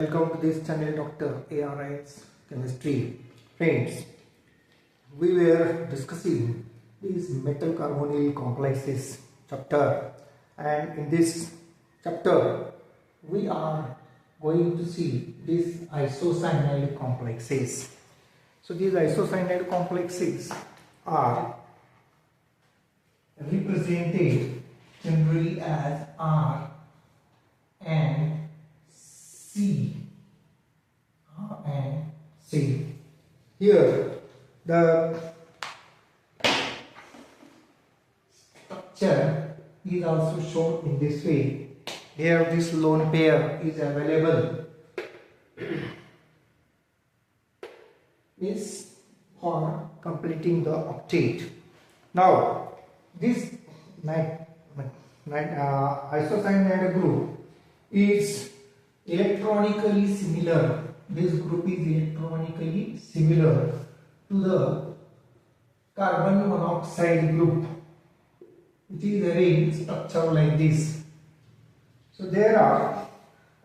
Welcome to this channel Dr.ARM's Chemistry. Friends, we were discussing these metal carbonyl complexes chapter, and in this chapter we are going to see these isocyanide complexes. So these isocyanide complexes are represented generally as R and C. Here the structure is also shown in this way. Here this lone pair is available is for completing the octet. Now this isocyanide group is electronically similar. This group is electronically similar to the carbon monoxide group, which is arranged structure like this. So there are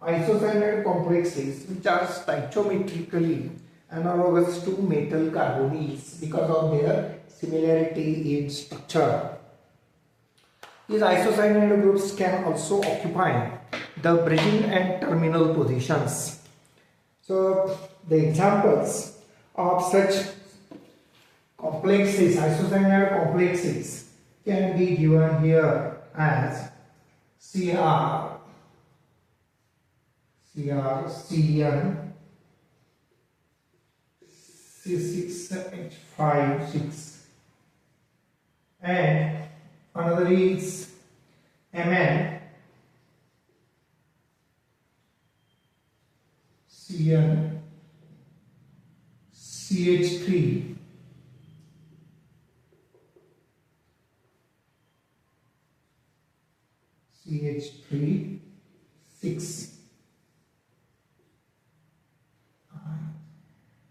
isocyanide complexes which are stoichiometrically analogous to metal carbonyls because of their similarity in structure. These isocyanide groups can also occupy the bridging and terminal positions. So the examples of such complexes, isocyanide complexes, can be given here as CR, CN, C6H56, and another is Mn, Cn, CH3, CH3, 6,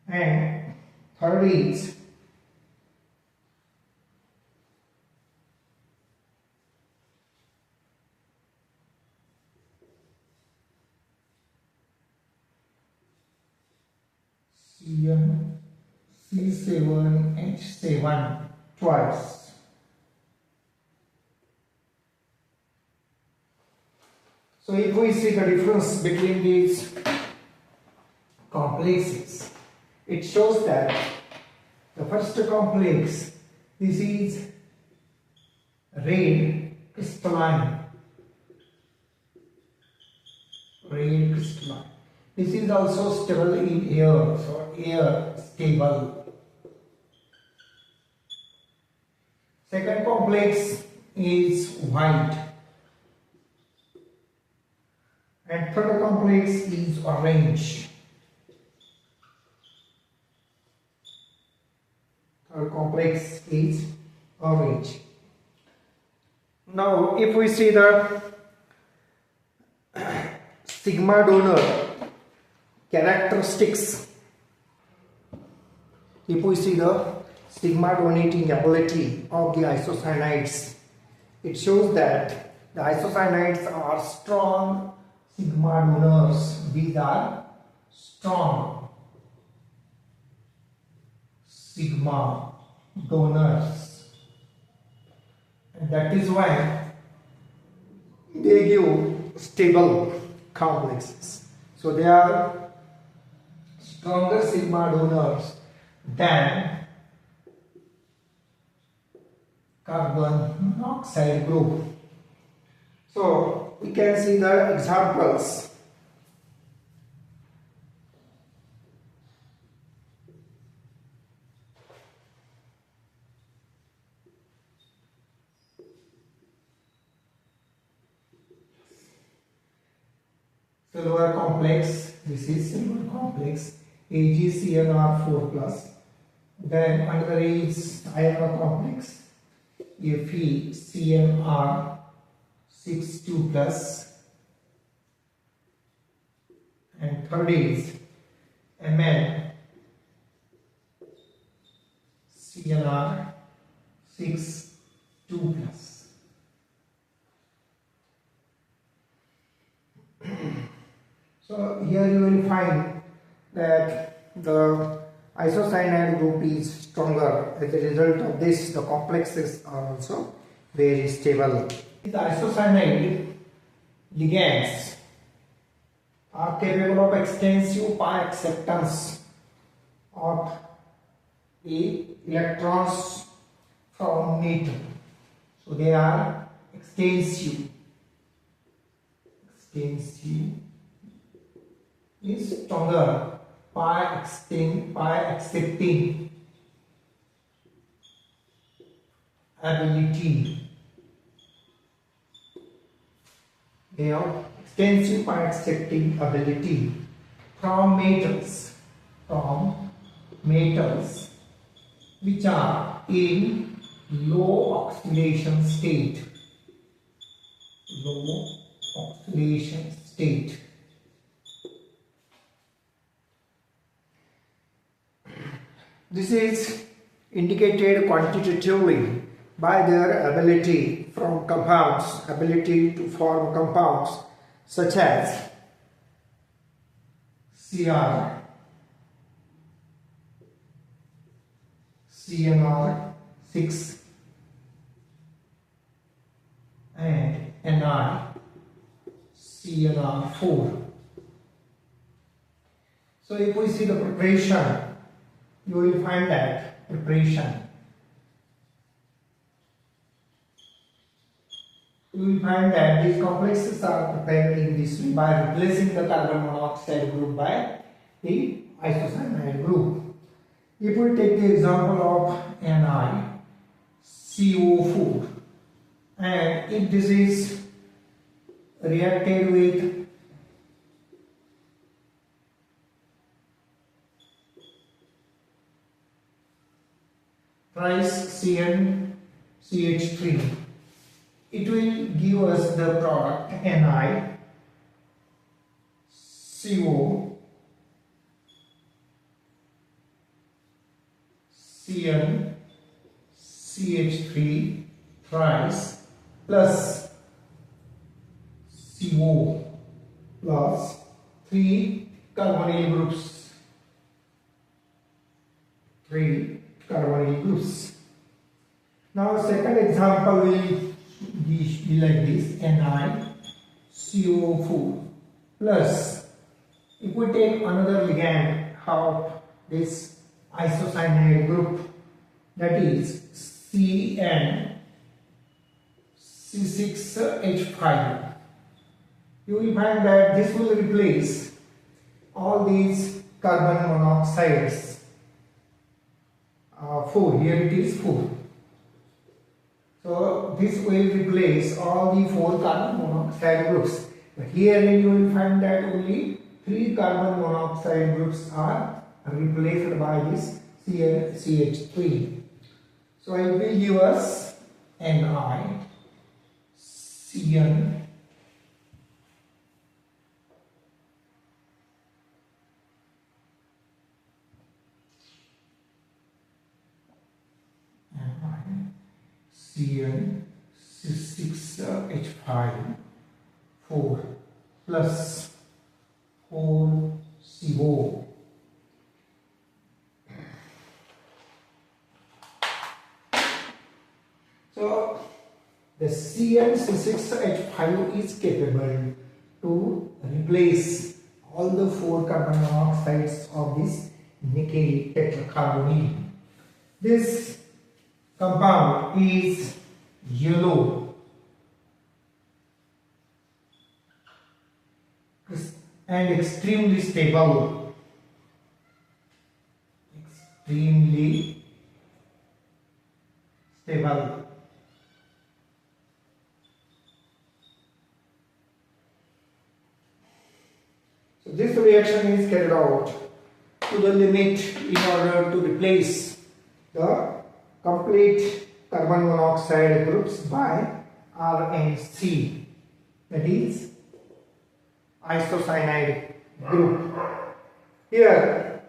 and third is Cn, C7H7 twice. So if we see the difference between these complexes, it shows that the first complex, this is red crystalline. This is also stable in air, so air stable. Second complex is white, and third complex is orange. Third complex is orange. Now if we see the sigma donor characteristics, if we see the sigma donating ability of the isocyanides, it shows that the isocyanides are strong sigma donors. These are strong sigma donors, and that is why they give stable complexes. So they are stronger sigma donors than carbon monoxide group. So we can see the examples. Silver complex, this is silver complex, AgCnR4+. Then another is iron complex, FeCnR62+. And third is MnCnR62+. So here you will will find that the isocyanide group is stronger. As a result of this, the complexes are also very stable. The isocyanide ligands are capable of extensive pi acceptance of electrons from metal. So they are extensive. Extensive is stronger. Pi accepting ability. They have extensive pi accepting ability from metals which are in low oxidation state. Low oxidation state. This is indicated quantitatively by their ability from compounds, ability to form compounds such as Cr, CnR6 and Ni, CnR4. So if we see the preparation, you will find that preparation. You will find that these complexes are prepared in this way by replacing the carbon monoxide group by the isocyanide group. If we take the example of NiCO4, and if this is reacted with thrice CnCH3, it will give us the product NiCO CnCH3 thrice plus CO plus 3 carbonyl groups. 3 carbonyl groups. Now second example will be like this: NiCO4 plus, if we take another ligand of this isocyanide group, that is CnC6H5, you will find that this will replace all these carbon monoxides. 4, here it is 4. So this will replace all the 4 carbon monoxide groups. But here you will find that only 3 carbon monoxide groups are replaced by this CH3. So it will give us NiCN CN6H5 4 plus 4CO. So the CN6H5 is capable to replace all the 4 carbon monoxides of this nickel tetracarbonyl. This compound is yellow and extremely stable. Extremely stable. So this reaction is carried out to the limit in order to replace the complete carbon monoxide groups by R and C, that is isocyanide group. Here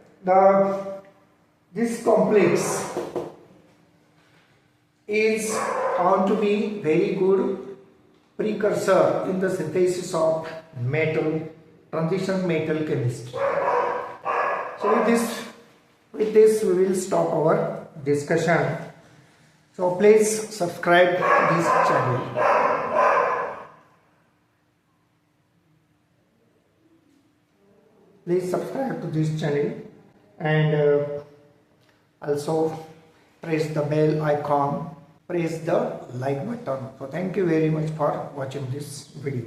this complex is found to be very good precursor in the synthesis of metal transition metal chemistry. So with this we will stop our discussion. So please subscribe this channel. Please subscribe to this channel and also press the bell icon, press the like button. So thank you very much for watching this video.